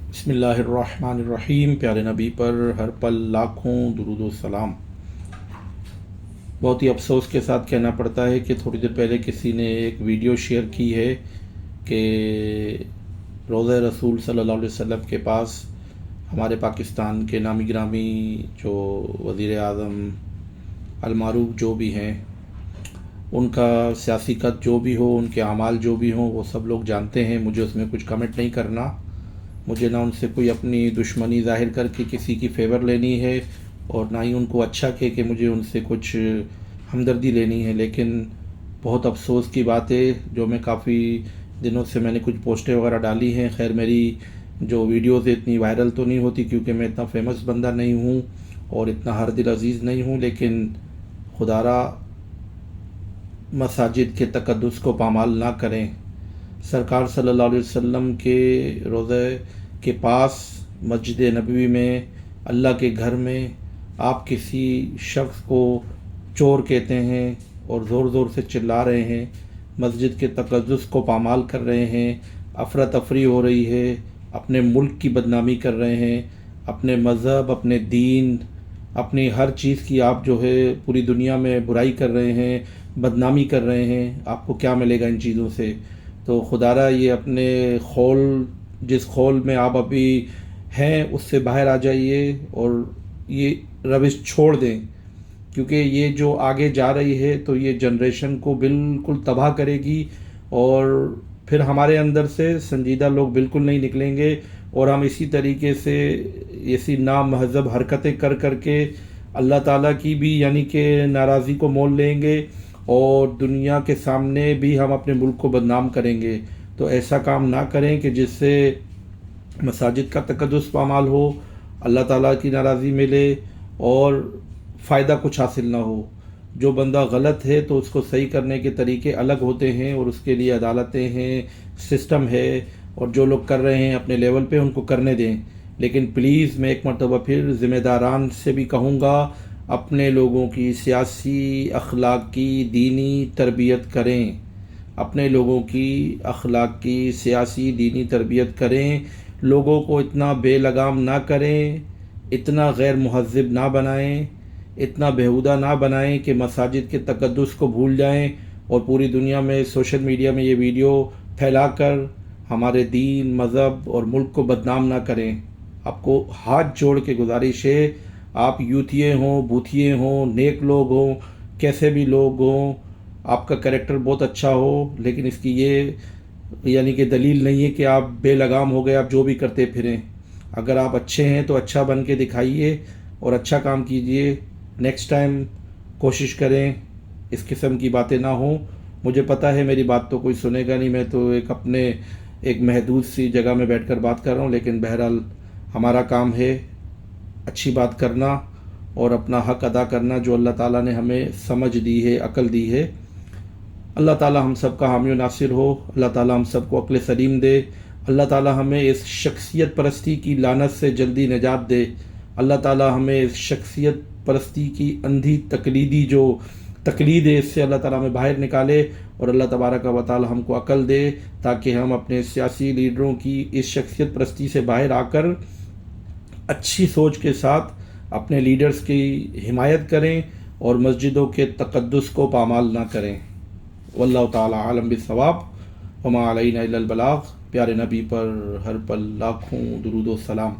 بسم اللہ الرحمن الرحیم۔ پیارے نبی پر ہر پل لاکھوں درود و سلام۔ بہت ہی افسوس کے ساتھ کہنا پڑتا ہے کہ تھوڑی دیر پہلے کسی نے ایک ویڈیو شیئر کی ہے کہ روضہ رسول صلی اللہ علیہ وسلم کے پاس ہمارے پاکستان کے نامی گرامی جو وزیر اعظم المعروف جو بھی ہیں، ان کا سیاسی قد جو بھی ہو، ان کے اعمال جو بھی ہوں، وہ سب لوگ جانتے ہیں۔ مجھے اس میں کچھ کمنٹ نہیں کرنا۔ مجھے نہ ان سے کوئی اپنی دشمنی ظاہر کر کے کسی کی فیور لینی ہے، اور نہ ہی ان کو اچھا کہ مجھے ان سے کچھ ہمدردی لینی ہے۔ لیکن بہت افسوس کی بات ہے، جو میں کافی دنوں سے میں نے کچھ پوسٹیں وغیرہ ڈالی ہیں۔ خیر میری جو ویڈیوز اتنی وائرل تو نہیں ہوتی، کیونکہ میں اتنا فیمس بندہ نہیں ہوں اور اتنا ہر دل عزیز نہیں ہوں، لیکن خدا را مساجد کے تقدس کو پامال نہ کریں۔ سرکار صلی اللہ علیہ وسلم کے روضہ کے پاس مسجد نبوی میں، اللہ کے گھر میں، آپ کسی شخص کو چور کہتے ہیں اور زور زور سے چلا رہے ہیں، مسجد کے تقدس کو پامال کر رہے ہیں، افراتفری ہو رہی ہے، اپنے ملک کی بدنامی کر رہے ہیں، اپنے مذہب، اپنے دین، اپنی ہر چیز کی آپ جو ہے پوری دنیا میں برائی کر رہے ہیں، بدنامی کر رہے ہیں۔ آپ کو کیا ملے گا ان چیزوں سے؟ تو خدا را یہ اپنے جس خول میں آپ ابھی ہیں اس سے باہر آ جائیے اور یہ روش چھوڑ دیں، کیونکہ یہ جو آگے جا رہی ہے تو یہ جنریشن کو بالکل تباہ کرے گی، اور پھر ہمارے اندر سے سنجیدہ لوگ بالکل نہیں نکلیں گے، اور ہم اسی طریقے سے ایسی نامہذب حرکتیں کر کر کے اللہ تعالیٰ کی بھی یعنی کہ ناراضی کو مول لیں گے، اور دنیا کے سامنے بھی ہم اپنے ملک کو بدنام کریں گے۔ تو ایسا کام نہ کریں کہ جس سے مساجد کا تقدس پامال ہو، اللہ تعالیٰ کی ناراضی ملے اور فائدہ کچھ حاصل نہ ہو۔ جو بندہ غلط ہے تو اس کو صحیح کرنے کے طریقے الگ ہوتے ہیں، اور اس کے لیے عدالتیں ہیں، سسٹم ہے، اور جو لوگ کر رہے ہیں اپنے لیول پہ ان کو کرنے دیں۔ لیکن پلیز میں ایک مرتبہ پھر ذمہ داران سے بھی کہوں گا، اپنے لوگوں کی سیاسی، اخلاقی، دینی تربیت کریں۔ اپنے لوگوں کی اخلاقی، سیاسی، دینی تربیت کریں۔ لوگوں کو اتنا بے لگام نہ کریں، اتنا غیر مہذب نہ بنائیں، اتنا بیہودہ نہ بنائیں کہ مساجد کے تقدس کو بھول جائیں، اور پوری دنیا میں سوشل میڈیا میں یہ ویڈیو پھیلا کر ہمارے دین، مذہب اور ملک کو بدنام نہ کریں۔ آپ کو ہاتھ جوڑ کے گزارش ہے، آپ یوتھیے ہوں، بوتھیے ہوں، نیک لوگ ہوں، کیسے بھی لوگ ہوں، آپ کا کریکٹر بہت اچھا ہو، لیکن اس کی یہ یعنی کہ دلیل نہیں ہے کہ آپ بے لگام ہو گئے، آپ جو بھی کرتے پھریں۔ اگر آپ اچھے ہیں تو اچھا بن کے دکھائیے اور اچھا کام کیجئے۔ نیکسٹ ٹائم کوشش کریں اس قسم کی باتیں نہ ہوں۔ مجھے پتہ ہے میری بات تو کوئی سنے گا نہیں، میں تو ایک محدود سی جگہ میں بیٹھ کر بات کر رہا ہوں، لیکن بہرحال ہمارا کام ہے اچھی بات کرنا اور اپنا حق ادا کرنا جو اللہ تعالیٰ نے ہمیں سمجھ دی ہے، عقل دی ہے۔ اللہ تعالیٰ ہم سب کا حامی و ناصر ہو، اللہ تعالیٰ ہم سب کو عقل سلیم دے، اللہ تعالیٰ ہمیں اس شخصیت پرستی کی لعنت سے جلدی نجات دے، اللہ تعالیٰ ہمیں اس شخصیت پرستی کی اندھی تقلیدی جو تقلید ہے اس سے اللہ تعالیٰ ہمیں باہر نکالے، اور اللہ تبارک و تعالیٰ ہم کو عقل دے تاکہ ہم اپنے سیاسی لیڈروں کی اس شخصیت پرستی سے باہر آ کر اچھی سوچ کے ساتھ اپنے لیڈرز کی حمایت کریں اور مسجدوں کے تقدس کو پامال نہ کریں۔ واللہ تعالی عالم بالصواب، وما علینا الا البلاغ۔ پیارے نبی پر ہر پل لاکھوں درود و سلام۔